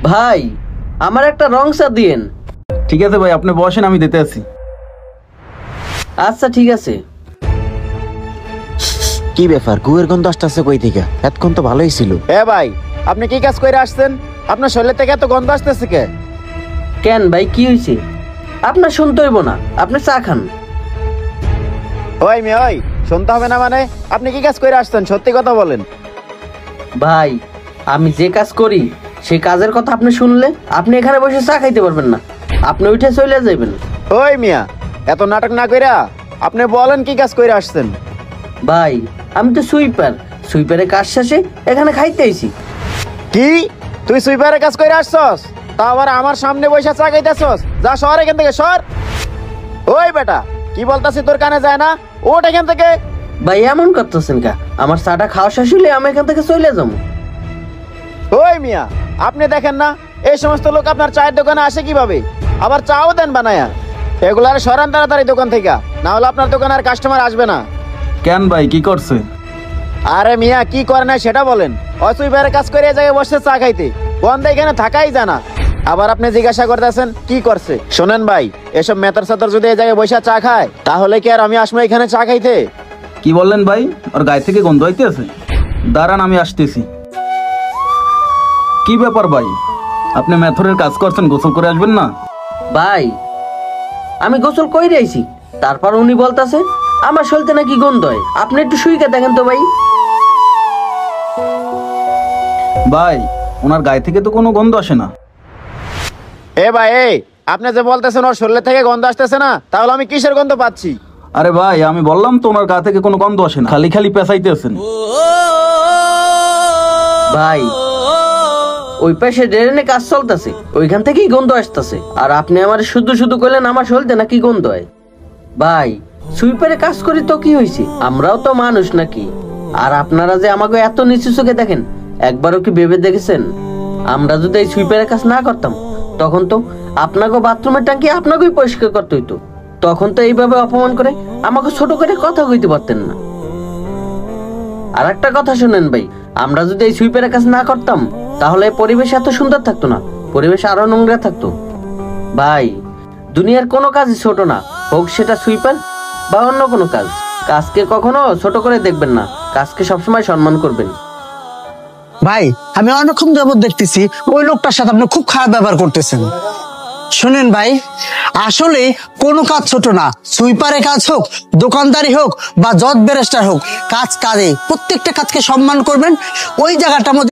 ভাই আমার একটা রং চা দিয়েন। ঠিক আছে ভাই, আপনি বসেন, আমি দিতে আছি। আচ্ছা ঠিক আছে। কি ব্যাপার, গুয়ের গন্ধ আসতেছে কই থেকে? এতক্ষণ তো ভালোই ছিল। এ ভাই, আপনি কি কাজ করে আসছেন? আপনার শরীর থেকে এত গন্ধ আসতেছে কে? কেন ভাই, কি হয়েছে? আপনার শুনতে হইব না, আপনি চা খান। ওই মেয়ে, ওই শুনতে হবে না মানে? আপনি কি কাজ করে আসছেন, সত্যি কথা বলেন। ভাই আমি যে কাজ করি সেই কাজের কথা আপনি শুনলে আপনি এখানে বসে চা খাইতে পারবেন না, আপনি উঠে চলে যাবেন। ওই মিয়া, এত নাটক না কইরা আপনি বলেন কি কাজ করে আসছেন। ভাই আমি তো সুইপার, সুইপারের কাজ শেষে এখানে খাইতে আইছি। কি তুই সুইপারের কাজ করে আসছস? তা আবার আমার সামনে বসে চা খাইতেছস? যা শহর, এখান থেকে সর। ওই বেটা, কি বলতাছি তোর কানে যায় না? ওঠ এখান থেকে। ভাই এমন করতেছেন কা? আমার চাটা খাওয়া শেষ হলে আমি এখান থেকে চলে যাবো। ওই মিয়া, আপনি দেখেন না এই সমস্ত লোক আপনার চায়ের দোকানে আসে কিভাবে? আবার চাও দেন বানায়া। এগুলার সরান তাড়াতাড়ি দোকান থেকে, না হলে আপনার দোকানে আর কাস্টমার আসবে না। কেন ভাই, কি করছে? আরে মিয়া, কি করে না সেটা বলেন। অসুইবারের কাজ করে এই জায়গায় বসে চা খাইতে, বন্ধ এখানে থাকাই জানা। আবার আপনি জিজ্ঞাসা করতেছেন কি করছে। শোনেন ভাই, এসব মেতার সাতার যদি এই জায়গায় বসে চা খায়, তাহলে কি আর আমি আসবো এখানে চা খাইতে? কি বললেন ভাই? ওর গায়ে থেকে গন্ধ হইতেছে? দাঁড়ান, আমি আসতেছি। কি ব্যাপার ভাই, আপনি মেথরের কাজ করছেন, গোসল করে আসবেন না? ভাই আমি গোসল কই আইছি, তারপর উনি বলতাছে আমার শরীরতে নাকি গন্ধ হয়। আপনি একটু শুইকে দেখেন তো ভাই। ভাই ওনার গায়ে থেকে তো কোনো গন্ধ আসে না। এ ভাই, আপনি যে বলতেছেন ওর শরীর থেকে গন্ধ আসতেছে না, তাহলে আমি কিসের গন্ধ পাচ্ছি? আরে ভাই, আমি বললাম তো ওনার গা থেকে কোনো গন্ধ আসে না, খালি খালি পেঁচাইতেছেন। ভাই ওই পাশে ড্রেনে কাজ চলতেছে, ওইখান থেকেই গন্ধ আসতেছে। আর আপনি আমার শুধু শুধু কইলেন আমার শরীরতে নাকি গন্ধ হয়। ভাই সুইপারে কাজ করি তো কি হয়েছে, আমরাও তো মানুষ নাকি? আর আপনারা যে আমাকে এত নিচু চোখে দেখেন, একবারও কি ভেবে দেখেছেন আমরা যদি এই সুইপারের কাজ না করতাম তখন তো আপনাকে বাথরুমের ট্যাঙ্কি আপনাকেই পরিষ্কার করতে হইতো। তখন তো এইভাবে অপমান করে আমাকে ছোট করে কথা কইতে পারতেন না। আর একটা কথা শুনেন ভাই, আমরা যদি এই সুইপারের কাজ না করতাম তাহলে পরিবেশ এত সুন্দর থাকতো না, পরিবেশ আরো নোংরা থাকতো। ভাই দুনিয়ার কোনো কাজই ছোট না, হোক সেটা সুইপার বা অন্য কোনো কাজ। কাজকে কখনো ছোট করে দেখবেন না, কাজকে সবসময় সম্মান করবেন। ভাই আমি অনেকক্ষণ যাবত দেখতেছি ওই লোকটার সাথে আপনি খুব খারাপ ব্যবহার করতেছেন। শুনেন ভাই, আসলে কোনো কাজ ছোট না, সুইপারের কাজ হোক, দোকানদারি হোক বা জজ ব্যারিস্টার হোক, কাজ কাজে প্রত্যেকটা কাজকে সম্মান করবেন। ওই জায়গাটার মধ্যে